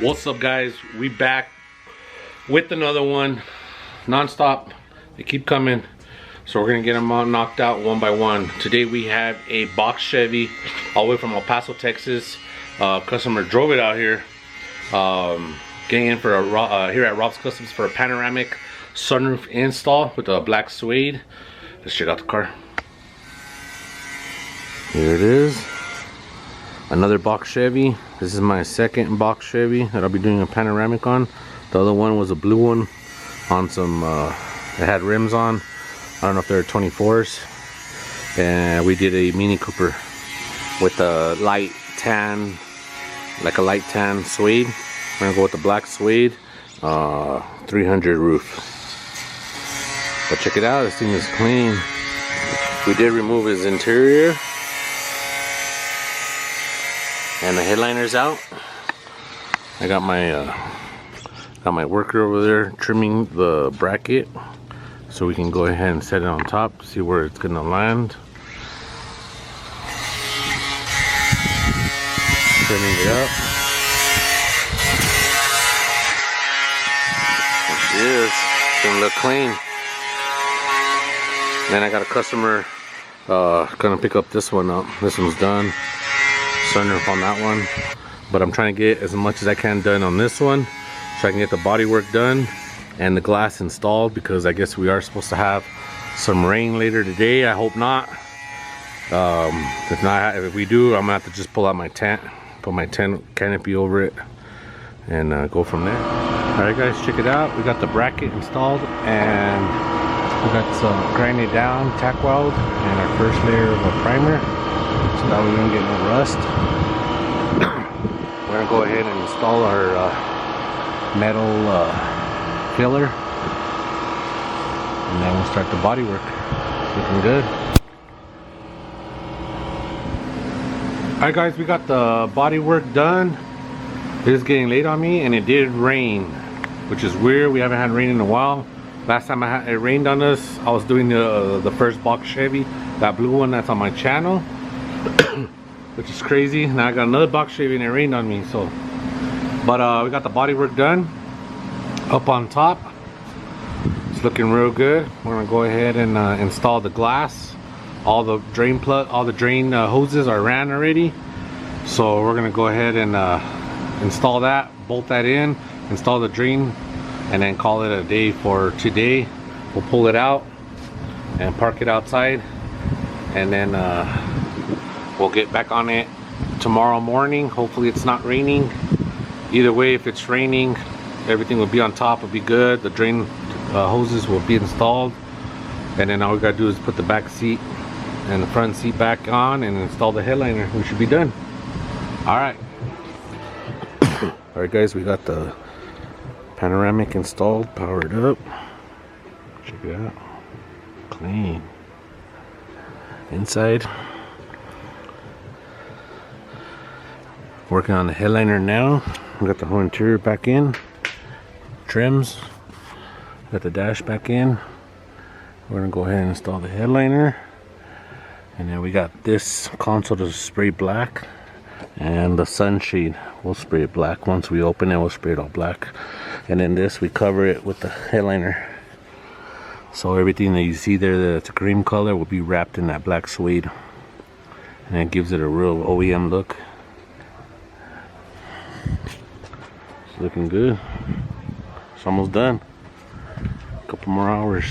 What's up, guys? We back with another one, non-stop. They keep coming, so we're gonna get them all knocked out one by one. Today we have a box Chevy all the way from El Paso, Texas. Customer drove it out here, getting in for a here at Robskustoms for a panoramic sunroof install with a black suede. Let's check out the car. Here it is, another box Chevy. This is my second box Chevy that I'll be doing a panoramic on. The other one was a blue one on some, it had rims on. I don't know if they're 24s. And we did a Mini Cooper with a light tan, like a light tan suede. We're gonna go with the black suede, 300 roof. But check it out, this thing is clean. We did remove his interior. And the headliner's out. I got my worker over there trimming the bracket so we can go ahead and set it on top, see where it's gonna land. Trimming it up. There it is. It's gonna look clean. Then I got a customer gonna pick up this one up. This one's done. Sunroof on that one, but I'm trying to get as much as I can done on this one so I can get the body work done and the glass installed, because I guess we are supposed to have some rain later today. I hope not. If not, if we do, I'm gonna have to just pull out my tent, put my tent canopy over it, and go from there. All right, guys, check it out. We got the bracket installed, and we got some grinded down tack weld and our first layer of a primer, so that we don't get no rust. We're gonna go ahead and install our metal filler, and then we'll start the body work. Looking good. Alright, guys, we got the body work done. It is getting late on me, and it did rain, which is weird. We haven't had rain in a while. Last time it rained on us, I was doing the first box Chevy, that blue one that's on my channel. Which is crazy. Now I got another box Chevy and it rained on me. So, but we got the body work done up on top. It's looking real good. We're gonna go ahead and install the glass. All the drain hoses are ran already, so we're gonna go ahead and install that, bolt that in, install the drain, and then call it a day for today. We'll pull it out and park it outside, and then we'll get back on it tomorrow morning. Hopefully it's not raining. Either way, if it's raining, everything will be on top, will be good. The drain hoses will be installed, and then all we gotta do is put the back seat and the front seat back on and install the headliner. We should be done. All right. All right, guys, we got the panoramic installed, powered up. Check it out. Clean. Inside. Working on the headliner now. We got the whole interior back in. Trims. Got the dash back in. We're gonna go ahead and install the headliner. And then we got this console to spray black. And the sunshade, we'll spray it black. Once we open it, we'll spray it all black. And then this, we cover it with the headliner. So everything that you see there that's a cream color will be wrapped in that black suede. And it gives it a real OEM look. It's looking good. It's almost done. A couple more hours.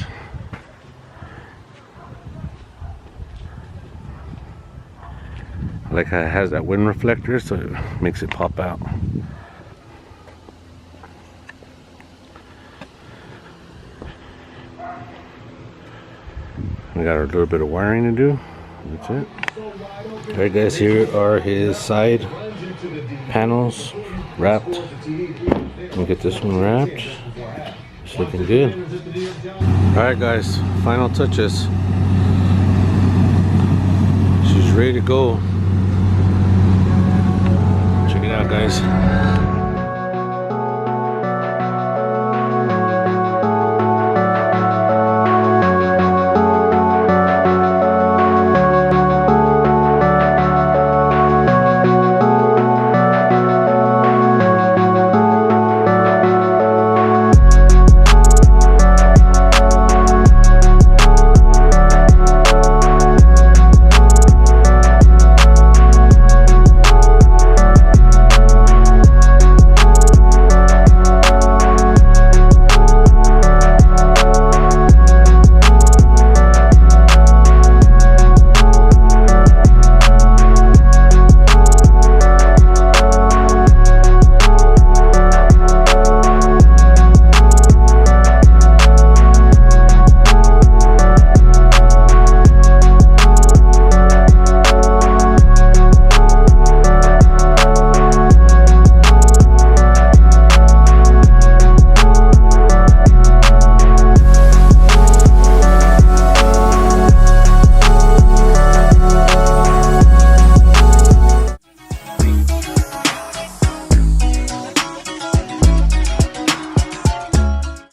I like how it has that wind reflector, so it makes it pop out. We got a little bit of wiring to do. That's it. Alright, guys, here are his side panels wrapped. Let me get this one wrapped. It's looking good. Alright, guys, final touches. She's ready to go. Check it out, guys.